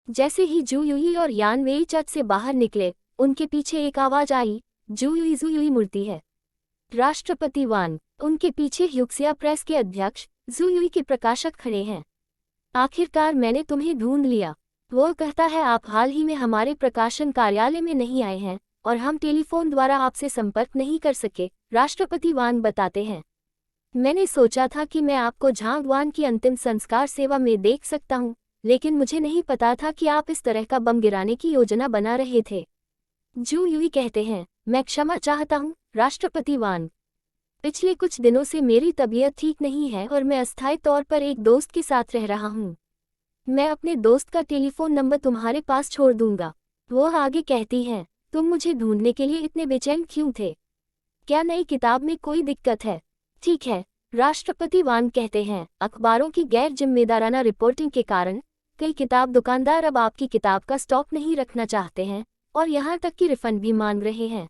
जैसे ही जू यूई और यान वेई चर्च से बाहर निकले, उनके पीछे एक आवाज आई, जू यूई मूर्ति है। राष्ट्रपति वान, उनके पीछे ह्यूक्सिया प्रेस के अध्यक्ष जू यूई के प्रकाशक खड़े हैं। आखिरकार मैंने तुम्हें ढूंढ लिया। वो कहता है आप हाल ही में हमारे प्रकाशन कार्यालय में नहीं आए हैं और हम टेलीफोन द्वारा आपसे संपर्क नहीं कर सके, राष्ट्रपति वान बताते हैं। मैंने सोचा था कि मैं आपको झांग वान की अंतिम संस्कार सेवा में देख सकता हूं, लेकिन मुझे नहीं पता था कि आप इस तरह का बम गिराने की योजना बना रहे थे। जू यूई कहते हैं, मैं क्षमा चाहता हूं, राष्ट्रपति वान। पिछले कुछ दिनों से मेरी तबीयत ठीक नहीं है और मैं अस्थायी तौर पर एक दोस्त के साथ रह रहा हूं। मैं अपने दोस्त का टेलीफोन नंबर तुम्हारे पास छोड़ दूंगा। वो आगे कहती हैं, तुम मुझे ढूंढने के लिए इतने बेचैन क्यों थे? क्या नई किताब में कोई दिक्कत है? ठीक है, राष्ट्रपति वान कहते हैं, अखबारों की गैर जिम्मेदाराना रिपोर्टिंग के कारण कई किताब दुकानदार अब आपकी किताब का स्टॉक नहीं रखना चाहते हैं और यहाँ तक कि रिफंड भी मांग रहे हैं।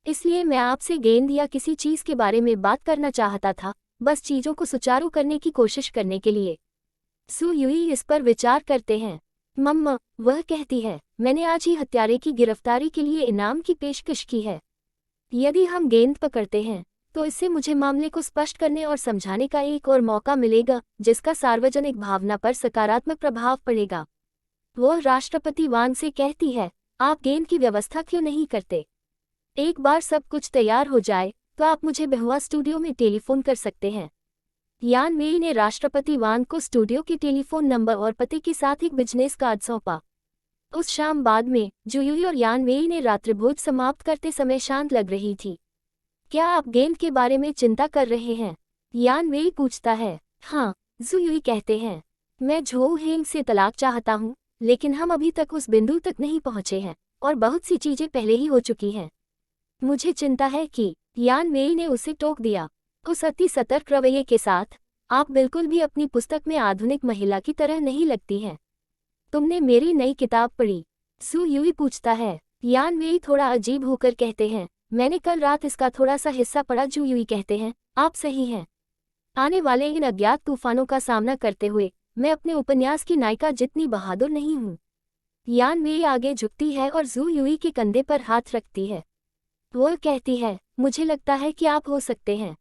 इसलिए मैं आपसे गेंद या किसी चीज के बारे में बात करना चाहता था, बस चीजों को सुचारू करने की कोशिश करने के लिए। सू यूई इस पर विचार करते हैं। मम्मा, वह कहती है, मैंने आज ही हत्यारे की गिरफ्तारी के लिए इनाम की पेशकश की है। यदि हम गेंद पकड़ते हैं तो इससे मुझे मामले को स्पष्ट करने और समझाने का एक और मौका मिलेगा, जिसका सार्वजनिक भावना पर सकारात्मक प्रभाव पड़ेगा। वह राष्ट्रपति वान से कहती है, आप गेंद की व्यवस्था क्यों नहीं करते? एक बार सब कुछ तैयार हो जाए तो आप मुझे बहुआ स्टूडियो में टेलीफोन कर सकते हैं। यान वेई ने राष्ट्रपति वान को स्टूडियो के टेलीफोन नंबर और पते के साथ एक बिजनेस कार्ड सौंपा। उस शाम बाद में जू यूई और यान वेई ने रात्रिभोज समाप्त करते समय शांत लग रही थी। क्या आप गेंद के बारे में चिंता कर रहे हैं? यान वेई पूछता है। हाँ, जू यूई कहते हैं, मैं झो हेंग से तलाक चाहता हूँ, लेकिन हम अभी तक उस बिंदु तक नहीं पहुँचे हैं और बहुत सी चीजें पहले ही हो चुकी हैं। मुझे चिंता है कि, यान वेई ने उसे टोक दिया, उस अति सतर्क रवैये के साथ, आप बिल्कुल भी अपनी पुस्तक में आधुनिक महिला की तरह नहीं लगती हैं। तुमने मेरी नई किताब पढ़ी? सू यूई पूछता है। यान वेई थोड़ा अजीब होकर कहते हैं, मैंने कल रात इसका थोड़ा सा हिस्सा पढ़ा। जू यूई कहते हैं, आप सही हैं। आने वाले इन अज्ञात तूफानों का सामना करते हुए मैं अपने उपन्यास की नायिका जितनी बहादुर नहीं हूँ। यान वेई आगे झुकती है और जू यूई के कंधे पर हाथ रखती है। वह कहती है, मुझे लगता है कि आप हो सकते हैं।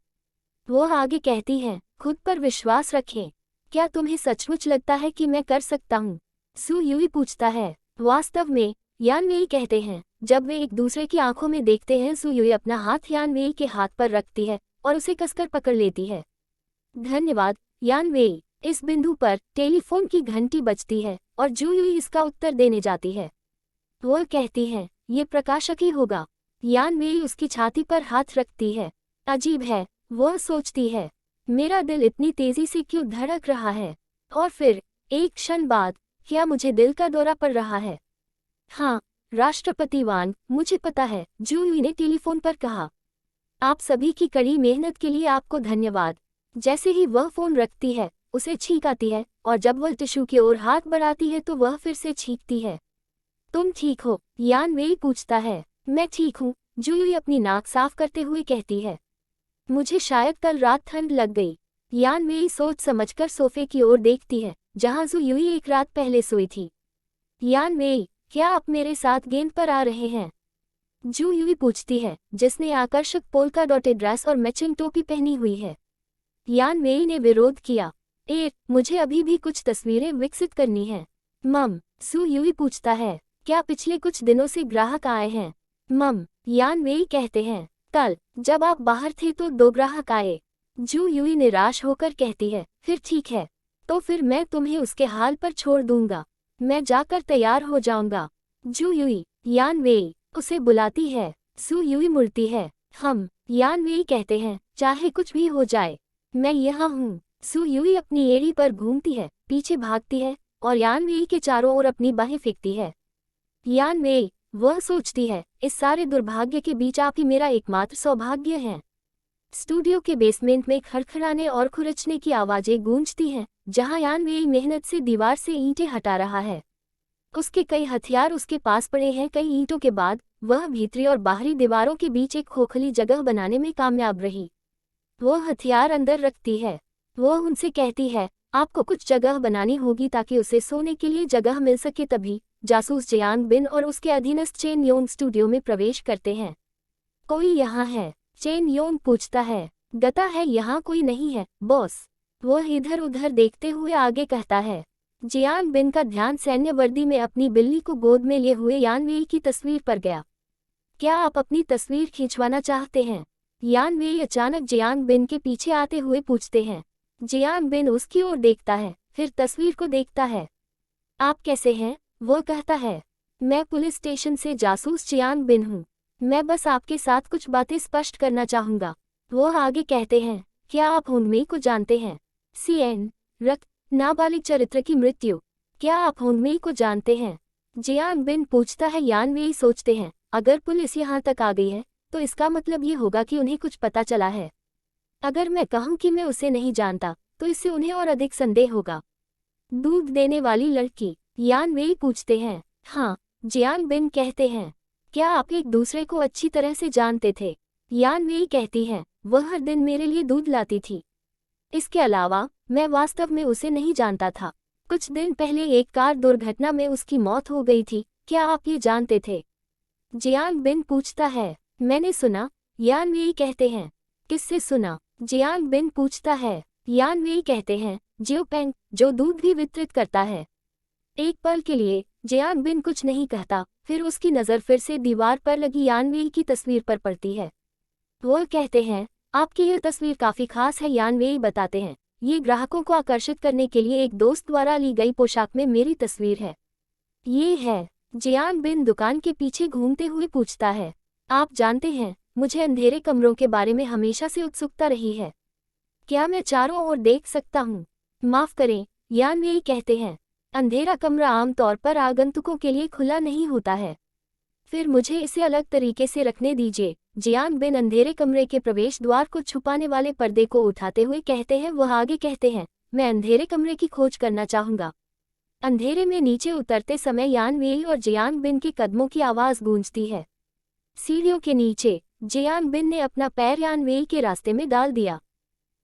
वह आगे कहती है, खुद पर विश्वास रखें। क्या तुम्हें सचमुच लगता है कि मैं कर सकता हूँ? सू यूई पूछता है। वास्तव में, यान वेई कहते हैं। जब वे एक दूसरे की आंखों में देखते हैं, सू यूई अपना हाथ यान वेई के हाथ पर रखती है और उसे कसकर पकड़ लेती है। धन्यवाद, यान वेई। इस बिंदु पर टेलीफोन की घंटी बजती है और जू यूई इसका उत्तर देने जाती है। वह कहती है, ये प्रकाशक ही होगा। यान वेई उसकी छाती पर हाथ रखती है। अजीब है, वह सोचती है, मेरा दिल इतनी तेजी से क्यों धड़क रहा है? और फिर एक क्षण बाद, क्या मुझे दिल का दौरा पड़ रहा है? हाँ, राष्ट्रपति वान, मुझे पता है, जू यूई ने टेलीफोन पर कहा। आप सभी की कड़ी मेहनत के लिए आपको धन्यवाद। जैसे ही वह फोन रखती है, उसे छींक आती है और जब वह टिश्यू की ओर हाथ बढ़ाती है तो वह फिर से छींकती है। तुम ठीक हो? यान वेई पूछता है। मैं ठीक हूँ, जू यूई अपनी नाक साफ करते हुए कहती है। मुझे शायद कल रात ठंड लग गई। यान वेई सोच समझकर सोफे की ओर देखती है, जहाँ जू यूई एक रात पहले सोई थी। यान वेई, क्या आप मेरे साथ गेंद पर आ रहे हैं? जू यूई पूछती है, जिसने आकर्षक पोल्का डॉटेड ड्रेस और मैचिंग टोपी पहनी हुई है। यान वेई ने विरोध किया। मुझे अभी भी कुछ तस्वीरें विकसित करनी हैं। मम, सू यूई पूछता है, क्या पिछले कुछ दिनों से ग्राहक आए हैं? मम, यान वेई कहते हैं, कल जब आप बाहर थे तो 2 ग्राहक आए। जू यूई निराश होकर कहती है, फिर ठीक है, तो फिर मैं तुम्हें उसके हाल पर छोड़ दूंगा। मैं जाकर तैयार हो जाऊंगा। जू यूई, यान वेई उसे बुलाती है। सू यूई मुड़ती है। यान वेई कहते हैं, चाहे कुछ भी हो जाए, मैं यहाँ हूँ। सू यूई अपनी एड़ी पर घूमती है, पीछे भागती है और यान वेई के चारों ओर अपनी बाहें फेंकती है। यान वेई, वह सोचती है, इस सारे दुर्भाग्य के बीच आप ही मेरा एकमात्र सौभाग्य हैं। स्टूडियो के बेसमेंट में खड़खड़ाने और खुरचने की आवाजें गूंजती हैं, जहां यान वेई मेहनत से दीवार से ईंटें हटा रहा है। उसके कई हथियार उसके पास पड़े हैं। कई ईंटों के बाद वह भीतरी और बाहरी दीवारों के बीच एक खोखली जगह बनाने में कामयाब रही। वह हथियार अंदर रखती है। वो उनसे कहती है, आपको कुछ जगह बनानी होगी ताकि उसे सोने के लिए जगह मिल सके। तभी जासूस जियांग बिन और उसके अधीनस्थ चेन योंग स्टूडियो में प्रवेश करते हैं। कोई यहाँ है? चेन योंग पूछता है। गता है, यहाँ कोई नहीं है बॉस। वो इधर उधर देखते हुए आगे कहता है। जियांग बिन का ध्यान सैन्य वर्दी में अपनी बिल्ली को गोद में लिए हुए यान वेई की तस्वीर पर गया। क्या आप अपनी तस्वीर खिंचवाना चाहते हैं? यान वेई अचानक जियांग बिन के पीछे आते हुए पूछते हैं। जियांग बिन उसकी ओर देखता है, फिर तस्वीर को देखता है। आप कैसे हैं? वो कहता है। मैं पुलिस स्टेशन से जासूस जियांग बिन हूँ। मैं बस आपके साथ कुछ बातें स्पष्ट करना चाहूँगा। वो आगे कहते हैं, क्या आप हुनमेई को जानते हैं? CN रक्त नाबालिग चरित्र की मृत्यु। क्या आप हुनमेई को जानते हैं? जियांग बिन पूछता है। यान वेई सोचते हैं, अगर पुलिस यहाँ तक आ गई है तो इसका मतलब ये होगा कि उन्हें कुछ पता चला है। अगर मैं कहूँ कि मैं उसे नहीं जानता तो इससे उन्हें और अधिक संदेह होगा। दूध देने वाली लड़की? यान वेई पूछते हैं। हाँ, जियांग बिन कहते हैं। क्या आप एक दूसरे को अच्छी तरह से जानते थे? यान वेई कहती है, वह हर दिन मेरे लिए दूध लाती थी। इसके अलावा मैं वास्तव में उसे नहीं जानता था। कुछ दिन पहले एक कार दुर्घटना में उसकी मौत हो गई थी। क्या आप ये जानते थे? जियांग बिन पूछता है। मैंने सुना, यान वेई कहते हैं। किससे सुना? जियांग बिन पूछता है। यान वेई कहते हैं, जियोपेंग, जो दूध भी वितरित करता है। एक पल के लिए जियांग बिन कुछ नहीं कहता, फिर उसकी नज़र फिर से दीवार पर लगी यान वेई की तस्वीर पर पड़ती है। वो कहते हैं, आपकी यह तस्वीर काफ़ी खास है। यान वेई बताते हैं, ये ग्राहकों को आकर्षित करने के लिए एक दोस्त द्वारा ली गई पोशाक में मेरी तस्वीर है। ये है। जियांग बिन दुकान के पीछे घूमते हुए पूछता है। आप जानते हैं, मुझे अंधेरे कमरों के बारे में हमेशा से उत्सुकता रही है। क्या मैं चारों ओर देख सकता हूँ? माफ़ करें, यान वेई कहते हैं। अंधेरा कमरा आमतौर पर आगंतुकों के लिए खुला नहीं होता है। फिर मुझे इसे अलग तरीके से रखने दीजिए। जियांग बिन अंधेरे कमरे के प्रवेश द्वार को छुपाने वाले पर्दे को उठाते हुए कहते हैं। वह आगे कहते हैं, मैं अंधेरे कमरे की खोज करना चाहूँगा। अंधेरे में नीचे उतरते समय यान वेई और जियांग बिन के कदमों की आवाज़ गूंजती है। सीढ़ियों के नीचे जियांग बिन ने अपना पैर यान वेई के रास्ते में डाल दिया।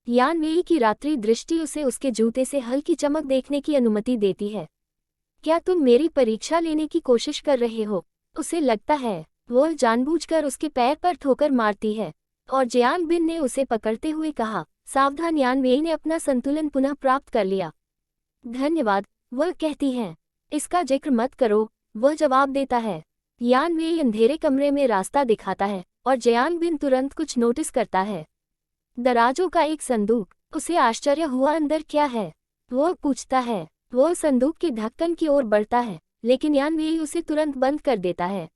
यान वेई की रात्रि दृष्टि उसे उसके जूते से हल्की चमक देखने की अनुमति देती है। क्या तुम मेरी परीक्षा लेने की कोशिश कर रहे हो? उसे लगता है। वो जानबूझकर उसके पैर पर ठोकर मारती है और जियांग बिन ने उसे पकड़ते हुए कहा, सावधान। यान वेई ने अपना संतुलन पुनः प्राप्त कर लिया। धन्यवाद, वह कहती हैं। इसका जिक्र मत करो, वह जवाब देता है। यान वेई अंधेरे कमरे में रास्ता दिखाता है और जियांग बिन तुरंत कुछ नोटिस करता है। दराजों का एक संदूक। उसे आश्चर्य हुआ, अंदर क्या है? वो पूछता है। वो संदूक के ढक्कन की ओर बढ़ता है, लेकिन यान वेई उसे तुरंत बंद कर देता है।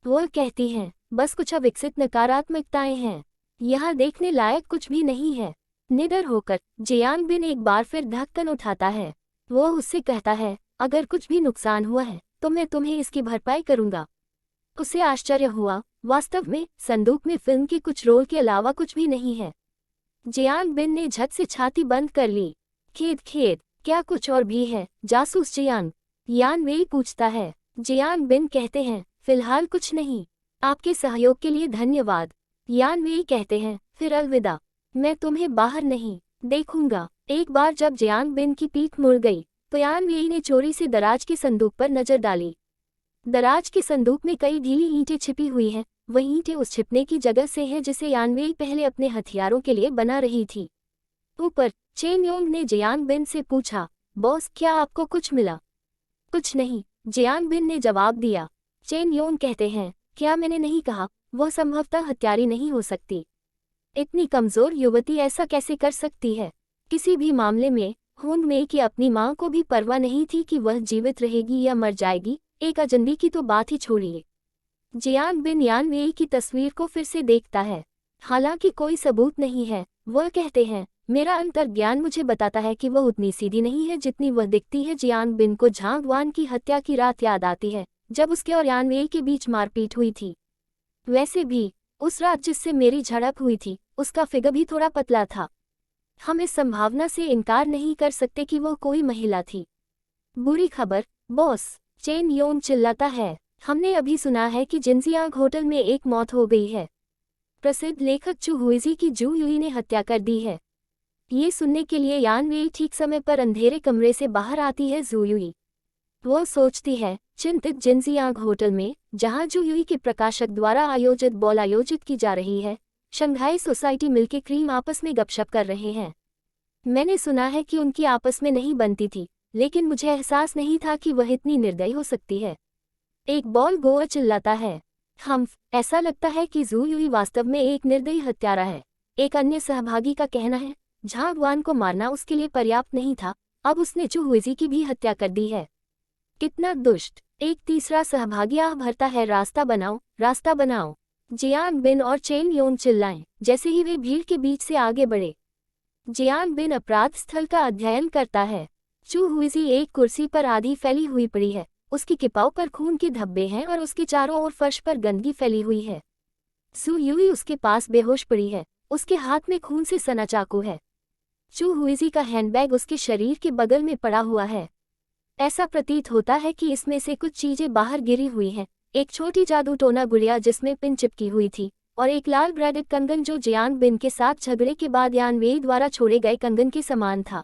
वो कहती हैं, बस कुछ अविकसित नकारात्मकताएं हैं। यहाँ देखने लायक कुछ भी नहीं है। निडर होकर जियांग बिन एक बार फिर ढक्कन उठाता है। वो उससे कहता है, अगर कुछ भी नुकसान हुआ है तो मैं तुम्हें इसकी भरपाई करूँगा। उसे आश्चर्य हुआ, वास्तव में संदूक में फिल्म के कुछ रोल के अलावा कुछ भी नहीं है। जियांग बिन ने झट से छाती बंद कर ली। खेद, क्या कुछ और भी है जासूस जियांग? यान वेई पूछता है। जियांग बिन कहते हैं, फिलहाल कुछ नहीं। आपके सहयोग के लिए धन्यवाद। यान वेई कहते हैं, फिर अलविदा। मैं तुम्हें बाहर नहीं देखूंगा। एक बार जब जियांग बिन की पीठ मुड़ गई तो यान वेई ने चोरी से दराज के संदूक पर नजर डाली। दराज के संदूक में कई ढीली ईंटें छिपी हुई हैं। वह ईंटें उस छिपने की जगह से हैं जिसे यान वेई पहले अपने हथियारों के लिए बना रही थी। ऊपर चेन योंग ने जियांग बिन से पूछा, बॉस, क्या आपको कुछ मिला? कुछ नहीं, जियांग बिन ने जवाब दिया। चेन योंग कहते हैं, क्या मैंने नहीं कहा, वह संभवतः हत्यारी नहीं हो सकती। इतनी कमजोर युवती ऐसा कैसे कर सकती है? किसी भी मामले में हुनमेई की अपनी मां को भी परवाह नहीं थी कि वह जीवित रहेगी या मर जाएगी। एक अजनबी की तो बात ही छोड़िए। जियांग बिन यान वेई की तस्वीर को फिर से देखता है। हालांकि कोई सबूत नहीं है। वह कहते हैं, मेरा अंतर्ज्ञान मुझे बताता है कि वह उतनी सीधी नहीं है जितनी वह दिखती है। जियांग बिन को झांग वान की हत्या की रात याद आती है जब उसके और यान वेई के बीच मारपीट हुई थी। वैसे भी उस रात जिससे मेरी झड़प हुई थी उसका फिगर भी थोड़ा पतला था। हम इस संभावना से इनकार नहीं कर सकते कि वह कोई महिला थी। बुरी खबर बॉस, चेन योंग चिल्लाता है। हमने अभी सुना है कि जिनजियांग होटल में एक मौत हो गई है। प्रसिद्ध लेखक चू हुइजी की जू युई ने हत्या कर दी है। ये सुनने के लिए यान वेई ठीक समय पर अंधेरे कमरे से बाहर आती है जू युई। वो सोचती है, चिंतित जिनजियांग होटल में, जहां जू युई के प्रकाशक द्वारा आयोजित बॉल आयोजित की जा रही है, शंघाई सोसाइटी मिलके क्रीम आपस में गपशप कर रहे हैं। मैंने सुना है कि उनकी आपस में नहीं बनती थी, लेकिन मुझे एहसास नहीं था कि वह इतनी निर्दयी हो सकती है। एक बॉल गोआ चिल्लाता है। ऐसा लगता है कि जू युई वास्तव में एक निर्दयी हत्यारा है। एक अन्य सहभागी का कहना है, झांग वान को मारना उसके लिए पर्याप्त नहीं था, अब उसने चू हुईजी की भी हत्या कर दी है। कितना दुष्ट। एक तीसरा सहभागी आह भरता है, रास्ता बनाओ, रास्ता बनाओ। जियांग बिन और चेन योन चिल्लाएं, जैसे ही वे भीड़ के बीच से आगे बढ़े। जियांग बिन अपराध स्थल का अध्ययन करता है। चू हुईजी एक कुर्सी पर आधी फैली हुई पड़ी है, उसकी किपाओं पर खून के धब्बे हैं और उसके चारों ओर फर्श पर गंदगी फैली हुई है। जू युई उसके पास बेहोश पड़ी है, उसके हाथ में खून से सना चाकू है। चू हुईजी का हैंडबैग उसके शरीर के बगल में पड़ा हुआ है। ऐसा प्रतीत होता है कि इसमें से कुछ चीजें बाहर गिरी हुई हैं, एक छोटी जादू टोना गुड़िया जिसमें पिन चिपकी हुई थी, और एक लाल ब्रेडेड कंगन जो जियांग बिन के साथ झगड़े के बाद यान वेई द्वारा छोड़े गए कंगन के समान था।